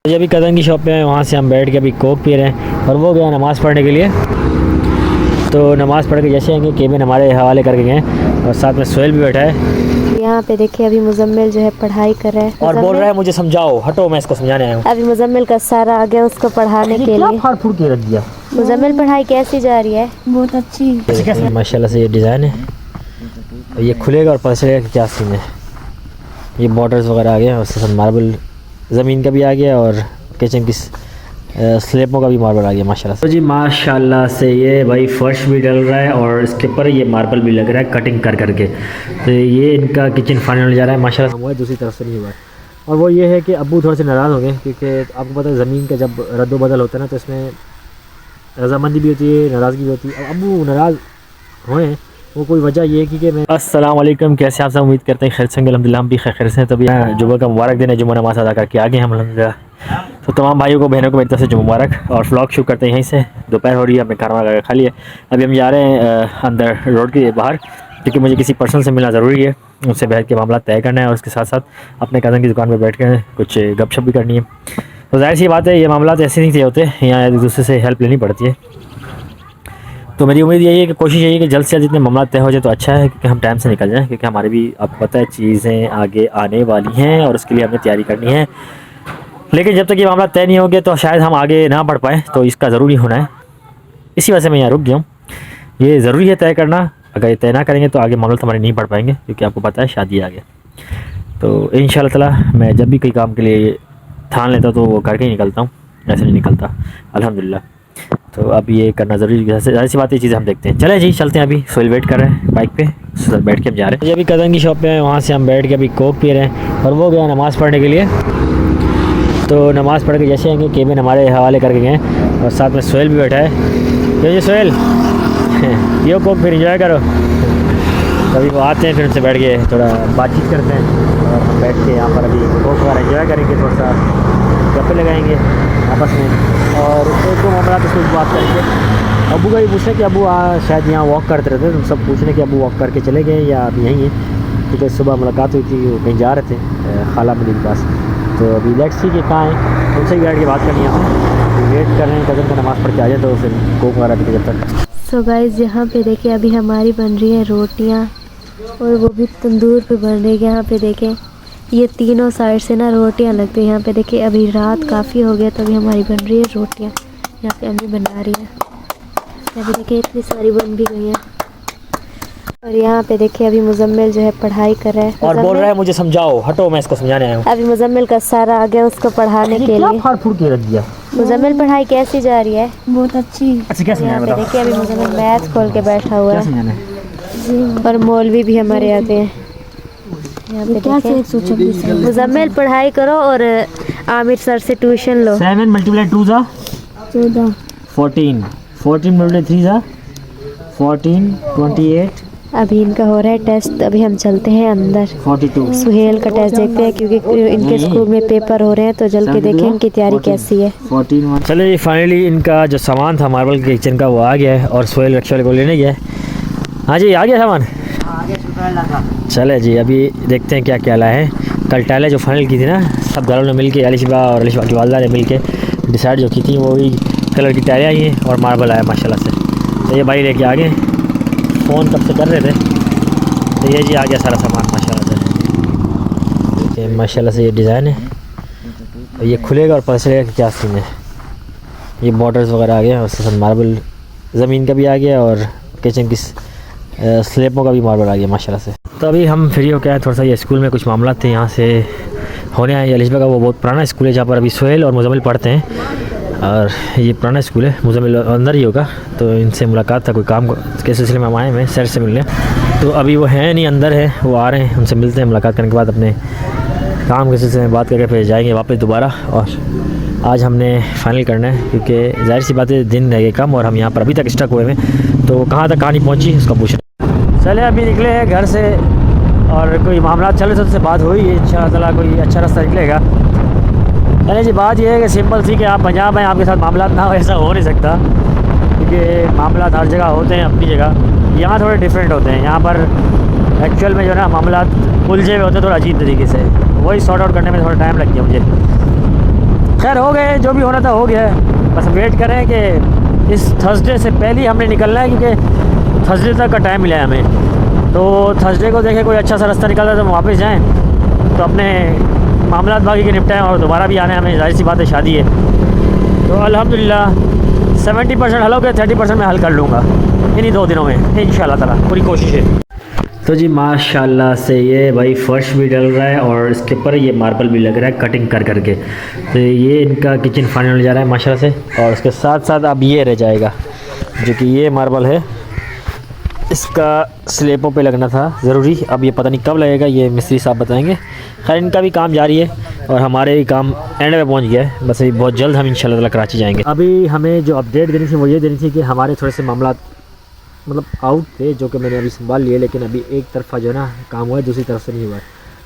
ये अभी कज़न की शॉप पे है, वहाँ से हम बैठ के अभी कोक पी रहे हैं और वो गया नमाज़ पढ़ने के लिए। तो नमाज़ पढ़ के जैसे आएंगे केबिन हमारे हवाले करके गए और साथ में सोहेल भी बैठा है। यहाँ पे देखिए अभी मुजम्मिल जो है पढ़ाई कर रहा है और बोल रहा है मुझे समझाओ, हटो मैं इसको समझाने आया हूँ। अभी मुजम्मिल का सारा आ गया उसको पढ़ाने के लिए। फाड़ फूड़ के रख दिया। मुजम्मिल पढ़ाई कैसी जा रही है? बहुत अच्छी। माशाल्लाह से ये डिज़ाइन है और ये खुलेगा और पता चलेगा कि क्या सीन है। ये बॉर्डर्स वगैरह आ गए और उसके साथ मार्बल ज़मीन का भी आ गया और किचन की स्लेबों का भी मार्बल आ गया माशाल्लाह से। तो जी माशाल्लाह से ये भाई फर्श भी डल रहा है और इसके ऊपर ये मार्बल भी लग रहा है कटिंग कर करके। तो ये इनका किचन फाइनल हो जा रहा है माशाल्लाह। हुआ दूसरी तरफ से नहीं हुआ है और वो ये है कि अब्बू थोड़े से नाराज़ हो गए क्योंकि आपको पता है ज़मीन का जब रद्दोबदल होता है ना तो इसमें रजामंदी भी होती है, नाराज़गी भी होती है। अब अब्बू नाराज़ हुए वो कोई वजह ये है कि मैं अस्सलाम वालेकुम, कैसे आप सब उम्मीद करते हैं खैर से अल्हम्दुलिल्लाह हम भी खैर से। तभी जुम्मे का मुबारक दिन है, जुम्मा नमाज़ अदा करके आगे हम अल्हम्दुलिल्लाह। तो तमाम भाइयों को बहनों को मेरी तरफ से जुम्मा मुबारक और व्लॉग शुरू करते हैं यहीं से। दोपहर हो रही है, हमने खाना वगैरह खा लिया। अभी हम जा रहे हैं अंदर रोड के बाहर क्योंकि मुझे किसी पर्सन से मिलना ज़रूरी है, उससे बैठ के मामला तय करना है और उसके साथ साथ अपने कज़न की दुकान पर बैठ कर कुछ गपशप भी करनी है। तो जाहिर सी बात है ये मामला ऐसे नहीं तय होते, यहाँ एक दूसरे से हेल्प लेनी पड़ती है। तो मेरी उम्मीद यही है कि कोशिश यही है कि जल्द से जल्द जितने मामला तय हो जाए तो अच्छा है क्योंकि हम टाइम से निकल जाएं, क्योंकि हमारे भी आपको पता है चीज़ें आगे आने वाली हैं और उसके लिए हमें तैयारी करनी है। लेकिन जब तक ये मामला तय नहीं हो गया तो शायद हम आगे ना बढ़ पाएँ, तो इसका ज़रूरी होना है। इसी वजह से मैं यहाँ रुक गया हूँ। ये ज़रूरी है तय करना, अगर ये तय ना करेंगे तो आगे मामला हमारे नहीं बढ़ पाएंगे क्योंकि आपको पता है शादी आ गया। तो इंशाल्लाह ताला मैं जब भी कोई काम के लिए ठान लेता तो वो करके ही निकलता हूँ, ऐसे नहीं निकलता अल्हम्दुलिल्लाह। तो अब ये करना ज़रूरी है, जाहिर सी बात है चीज़ें हम देखते हैं। चले जी चलते हैं, अभी सोहेल वेट कर रहे हैं बाइक पे, सर बैठ के हम जा रहे हैं। ये अभी कज़न की शॉप पे है, वहाँ से हम बैठ के अभी कोक पी रहे हैं और वो गया नमाज़ पढ़ने के लिए। तो नमाज़ पढ़ के जैसे आएंगे केबिन हमारे हवाले करके गए और साथ में सोहेल भी बैठा है। ये जी सोहेल ये कोक फिर इंजॉय करो। कभी वो आते हैं फिर उनसे बैठ के थोड़ा बातचीत करते हैं और हम बैठ के यहाँ पर अभी कोक वगैरह इंजॉय करेंगे, थोड़ा सा गप्पे लगाएंगे आपस में और एक दो मामला तो कुछ बात करेंगे। अबू का भी पूछे कि अबू शायद यहाँ वॉक करते रहते, तो सब पूछने कि अबू वॉक करके चले गए या अभी यहीं हैं, क्योंकि सुबह मुलाकात हुई थी, वो कहीं जा रहे थे खाला मली के पास। तो अभी लेट्स सी कि कहाँ हैं, उनसे ही बैठ के बात करनी है हमें। वेट कर रहे हैं कज़न का नमाज़ पढ़ के आ जाए तो फिर कोक वगैरह पीते जब तक। सो गाइस यहाँ पे देखिए अभी हमारी बन रही है रोटियाँ और वो भी तंदूर पे बन रही है। यहाँ पे देखें ये तीनों साइड से ना रोटियां लगती है। यहाँ पे देखिए अभी रात काफ़ी हो गया तो अभी हमारी बन रही है रोटियां, यहाँ पे अम्मी बना रही है। अभी देखिए इतनी सारी बन भी गई हैं और यहाँ पे देखिए अभी मुजम्मिल जो है पढ़ाई कर रहा है और बोल रहा है मुझे समझाओ, हटो मैं इसको समझाने आया हूँ। अभी मुजम्मिल का सारा आ गया उसको पढ़ाने के लिए। फाड़ फूड़ के रख दिया। मुजम्मिल पढ़ाई कैसी जा रही है? बहुत अच्छी। यहाँ पे देखिए अभी मुजम्मिल मैथ खोल के बैठा हुआ है और मौलवी भी हमारे आते हैं। यहाँ पे देखिए मुजम्मिल पढ़ाई करो और आमिर सर से ट्यूशन लो। 7 × 2 = 14, 14 × 3 = 14, 28। अभी इनका हो रहा है टेस्ट, अभी हम चलते हैं अंदर 42। सुहेल का टेस्ट देखते हैं क्योंकि इनके स्कूल में पेपर हो रहे हैं, तो चल के देखें इनकी तैयारी कैसी है। 14। चलिए फाइनली इनका जो सामान था मार्बल के किचन का वो आ गया है और सोहेल रिक्शा वाले को लेने गया है। हाँ जी आ गया सामान। चले जी अभी देखते हैं क्या क्या लाए हैं। कल टाइलें जो फाइनल की थी ना सब घरों ने मिल के, अलीशिबा और अलीशिबा की वालदा ने मिल के डिसाइड जो की थी वही कलर की टाइलें आई हैं और मार्बल आया माशाल्लाह से। तो ये भाई लेके आ गए, फ़ोन कब से कर रहे थे। तो ये जी आ गया सारा सामान माशाल्लाह से। माशाल्लाह से ये डिज़ाइन है और ये खुलेगा और पता चलेगा कि क्या सीन है। ये बॉर्डर्स वगैरह आ गए और उसके साथ मार्बल ज़मीन का भी आ गया और किचन की स्लेबों का भी मार्बल आ गया माशाल्लाह से। तो अभी हम फ्री हो गए, थोड़ा सा ये स्कूल में कुछ मामला थे यहाँ से होने आए। अलीशबा का वो बहुत पुराना स्कूल है जहाँ पर अभी सोहेल और मुजम्मिल पढ़ते हैं और ये पुराना स्कूल है, मुजम्मिल अंदर ही होगा। तो इनसे मुलाकात था कोई काम के सिलसिले में हम आए हैं सर से मिलने। तो अभी वो हैं नहीं, अंदर है, वो आ रहे हैं, उनसे मिलते हैं। मुलाकात करने के बाद अपने काम के सिलसिले में बात करके फिर जाएंगे वापस दोबारा। और आज हमने फाइनल करना है क्योंकि जाहिर सी बात है दिन रह गए कम और हम यहाँ पर अभी तक स्टक हुए हैं, तो कहाँ तक कहानी पहुँची उसका पूछना। चले अभी निकले हैं घर से और कोई मामला चल रहे से बात हुई है, इंशाअल्लाह ताला कोई अच्छा रास्ता निकलेगा। चले जी बात यह है कि सिंपल सी कि आप पंजाब में आपके साथ मामला ना हो ऐसा हो नहीं सकता, क्योंकि मामला हर जगह होते हैं अपनी जगह, यहाँ थोड़े डिफरेंट होते हैं। यहाँ पर एक्चुअल में जो है ना मामला उलझे हुए होते हैं थोड़ा अजीब तरीके से, वही सॉर्ट आउट करने में थोड़ा टाइम लग गया मुझे। खैर हो गए, जो भी होना था हो गया है। बस वेट करें कि इस थर्सडे से पहले ही हमने निकलना है, क्योंकि थर्सडे तक का टाइम मिला है हमें। तो थर्सडे को देखें कोई अच्छा सा रास्ता निकलता है तो हम वापस जाएँ, तो अपने मामलात बाकी के निपटाएँ और दोबारा भी आना है हमें। जाहिर सी बात है, शादी है। तो अल्हम्दुलिल्लाह 70% हल हो गया, 30% मैं हल कर लूँगा इन्हीं 2 दिनों में इंशाअल्लाह ताला, पूरी कोशिश है। तो जी माशाल्लाह से ये भाई फर्श भी डल रहा है और इसके ऊपर ये मार्बल भी लग रहा है कटिंग कर करके। तो ये इनका किचन फाइनल हो जा रहा है माशाल्लाह से। और उसके साथ साथ अब ये रह जाएगा, जो कि ये मार्बल है, इसका स्लेबों पे लगना था ज़रूरी। अब ये पता नहीं कब लगेगा, ये मिस्त्री साहब बताएंगे। खैर इनका भी काम जारी है और हमारे भी काम एंड में पहुंच गया है। बस अभी बहुत जल्द हम इंशाल्लाह ताला कराची जाएंगे। अभी हमें जो अपडेट देनी थी वो ये देनी थी कि हमारे थोड़े से मामला मतलब आउट थे, जो कि मैंने अभी संभाल लिए, लेकिन अभी एक तरफा जो है ना काम हुआ है, दूसरी तरफ से नहीं हुआ है।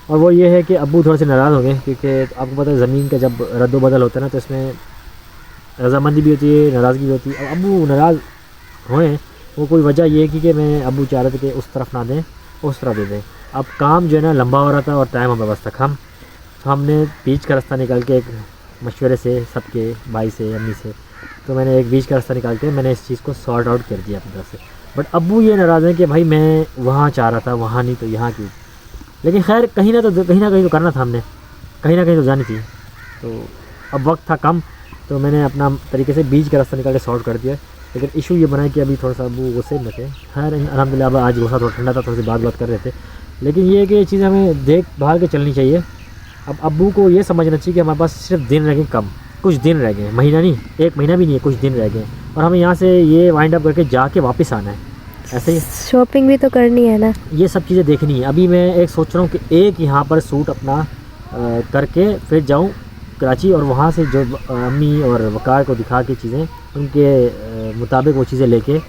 और वो ये है कि अब्बू थोड़े से नाराज़ हो गए, क्योंकि आपको पता है ज़मीन का जब रद्दोबदल होता है ना, तो इसमें रजामंदी भी होती है, नाराज़गी भी होती है। अब अब्बू नाराज़ हुए, वो कोई वजह ये है कि मैं अब्बू चाह रहे थे कि उस तरफ ना दें, उस तरफ दे दें। अब काम जो है ना लंबा हो रहा था और टाइम हमारे पास था कम, तो हमने बीच का रास्ता निकाल के, एक मशवरे से सबके भाई से, अम्मी से, तो मैंने एक बीच का रास्ता निकाल के मैंने इस चीज़ को सॉर्ट आउट कर दिया अपनी तरफ से। बट अब्बू ये नाराज़ हैं कि भाई मैं वहाँ चाह रहा था, वहाँ नहीं तो यहाँ क्यों। लेकिन खैर कहीं ना कहीं तो करना था हमने, कहीं ना कहीं तो जानी थी। तो अब वक्त था कम, तो मैंने अपना तरीके से बीच का रास्ता निकाल के सॉर्ट कर दिया। लेकिन इशू ये बना कि अभी थोड़ा सा अब्बू गुस्से में थे। खैर अल्हम्दुलिल्लाह अब आज गुस्सा थोड़ा ठंडा था, थोड़ी सी बात कर रहे थे। लेकिन ये कि ये चीज़ हमें देख भाल के चलनी चाहिए। अब अब्बू को ये समझना चाहिए कि हमारे पास सिर्फ दिन रह गए, कम कुछ दिन रह गए, महीना नहीं, 1 महीना भी नहीं है, कुछ दिन रह गए, और हमें यहाँ से ये वाइंड अप करके जाके वापस आना है। ऐसे ही शॉपिंग भी तो करनी है ना, ये सब चीज़ें देखनी है। अभी मैं एक सोच रहा हूँ कि एक यहाँ पर सूट अपना करके फिर जाऊँ कराची, और वहाँ से जो अम्मी और वकार को दिखा के चीज़ें उनके मुताबिक वो चीज़ें लेके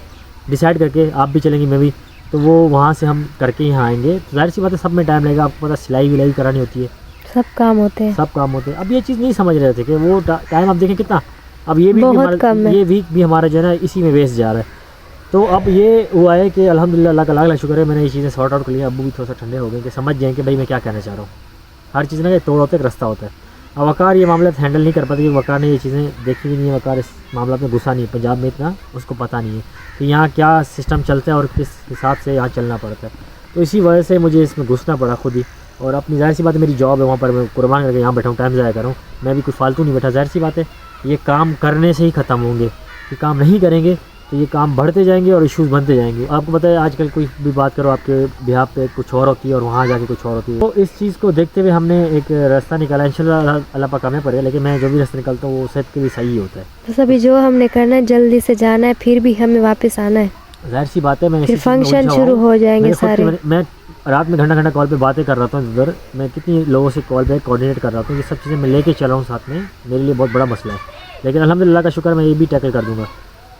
डिसाइड करके, आप भी चलेंगी मैं भी, तो वो वहाँ से हम करके यहाँ आएंगे। तो जाहिर सी बात है सब में टाइम लगेगा, आपको पता सिलाई विलाई करानी होती है, सब काम होते हैं, सब काम होते हैं। अब ये चीज़ नहीं समझ रहे थे कि वो टाइम आप देखें कितना, अब ये बहुत कम वीक है। ये वीक भी हमारा जो है ना इसी में वेस्ट जा रहा है। तो अब ये हुआ है कि अल्हम्दुलिल्लाह अल्लाह का लाख शुक्र है, मैंने ये चीज़ें सॉर्ट आउट कर लिया। अब्बू भी थोड़ा सा ठंडे हो गए कि समझ जाएँ कि भाई मैं क्या कहना चाह रहा हूँ। हर चीज़ ना एक तोड़ होता है, एक रास्ता होता है। अब वकार ये मामला हैंडल नहीं कर पाते, क्योंकि वकार ने ये चीज़ें देखी भी नहीं है। वकार इस मामला में घुसा नहीं है, पंजाब में इतना उसको पता नहीं है कि यहाँ क्या सिस्टम चलता है और किस हिसाब से यहाँ चलना पड़ता है। तो इसी वजह से मुझे इसमें घुसना पड़ा खुद ही। और अपनी जाहिर सी बात है मेरी जॉब है, वहाँ पर मैं कुर्बान करके यहाँ बैठा हूँ, टाइम ज़ाया कर रहा हूँ, मैं भी कुछ फालतू नहीं बैठा। जाहिर सी बात है ये काम करने से ही ख़त्म होंगे, ये काम नहीं करेंगे तो ये काम बढ़ते जाएंगे और इश्यूज़ बनते जाएंगे। आपको पता है आजकल कोई भी बात करो आपके बिहाफ पे कुछ और होती है और वहाँ जाके कुछ और होती है। तो इस चीज़ को देखते हुए हमने एक रास्ता निकाला, इंशाल्लाह अल्लाह पाक हमें पड़े, लेकिन मैं जो भी रास्ता निकालता हूँ वो सेहत के लिए सही होता है। बस अभी जो हमने करना है जल्दी से जाना है, फिर भी हमें वापस आना है, जाहिर सी बात है मैं फिर फंक्शन शुरू हो जाएंगे सारे। मैं रात में घंटा कॉल पे बातें कर रहा था इधर, मैं कितनी लोगों से कॉल पे कोऑर्डिनेट कर रहा था, ये सब चीज़ें मैं लेके चला हूँ साथ में, मेरे लिए बहुत बड़ा मसला है। लेकिन अल्हम्दुलिल्लाह का शुक्र मैं ये भी टैकल कर दूँगा।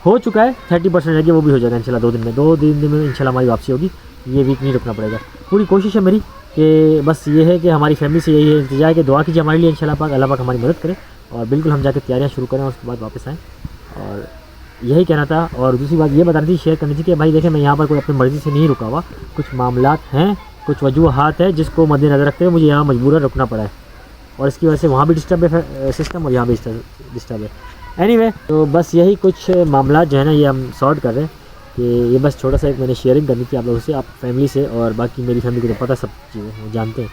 हो चुका है 30% रह गया, वो भी हो जाएगा इंशाल्लाह 2 दिन में, 2-3 दिन में इंशाल्लाह हमारी वापसी होगी। ये वीक नहीं रुकना पड़ेगा। पूरी कोशिश है मेरी कि बस ये है कि हमारी फैमिली से यही है इंतजार कि दुआ कीजिए हमारे लिए, इंशाल्लाह पाक अल्लाह पाक हमारी मदद करे और बिल्कुल हम जाके तैयारियाँ शुरू करें और उसके बाद वापस आएँ। और यही कहना था। और दूसरी बात ये बतानी थी, शेयर करनी थी कि भाई देखें मैं यहाँ पर कोई अपनी मर्ज़ी से नहीं रुका हुआ, कुछ मामलात हैं, कुछ वजूहात है जिसको मद्देनज़र रखते हुए मुझे यहाँ मजबूरन रुकना पड़ा है, और इसकी वजह से वहाँ भी डिस्टर्ब है सिस्टम और यहाँ भी डिस्टर्ब है। एनीवे तो बस यही कुछ मामला जो है ना ये हम सॉर्ट कर रहे हैं कि ये बस छोटा सा एक मैंने शेयरिंग करनी थी आप लोगों से, आप फैमिली से, और बाकी मेरी फैमिली को तो पता सब चीज़ें वो जानते हैं।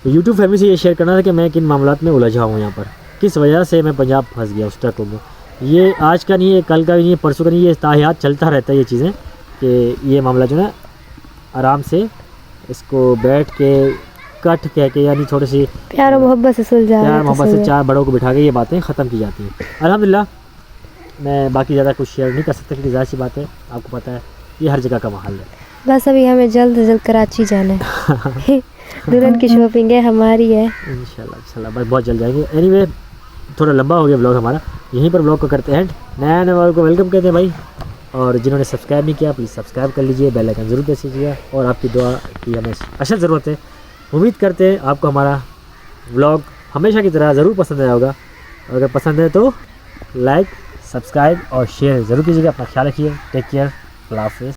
तो यूट्यूब फैमिली से ये शेयर करना था कि मैं किन मामलात में उलझा हूँ, यहाँ पर किस वजह से मैं पंजाब फंस गया उस ट्रक में। ये आज का नहीं है, कल का भी नहीं है, परसों का नहीं है, ये ताहियात चलता रहता है ये चीज़ें कि ये मामला जो है आराम से इसको बैठ के कट कह के, यानी थोड़ी सी प्यार और मोहब्बत से सुलझा, प्यार मोहब्बत से 4 बड़ों को बिठा के ये बातें ख़त्म की जाती हैं। अल्हम्दुलिल्लाह मैं बाकी ज़्यादा कुछ शेयर नहीं कर सकता क्योंकि ज़ाहिर सी बात है आपको पता है ये हर जगह का माहौल है। बस अभी हमें जल्द से जल्द कराची जाना है दुल्हन की शॉपिंग है हमारी है, इंशाल्लाह बस बहुत जल्द जाएंगे। एनीवे थोड़ा लंबा हो गया ब्लॉग हमारा, यहीं पर ब्लॉग को करते हैं नया वालों को वेलकम कहते हैं भाई, और जिन्होंने सब्सक्राइब नहीं किया प्लीज़ सब्सक्राइब कर लीजिए, बेल आइकन ज़रूर प्रेस कीजिएगा, और आपकी दुआ की हमें अशद ज़रूरत है। उम्मीद करते हैं आपको हमारा व्लॉग हमेशा की तरह ज़रूर पसंद आया होगा, अगर पसंद है तो लाइक सब्सक्राइब और शेयर ज़रूर कीजिएगा। अपना ख्याल रखिए, टेक केयर, अल्लाह हाफ़िज़।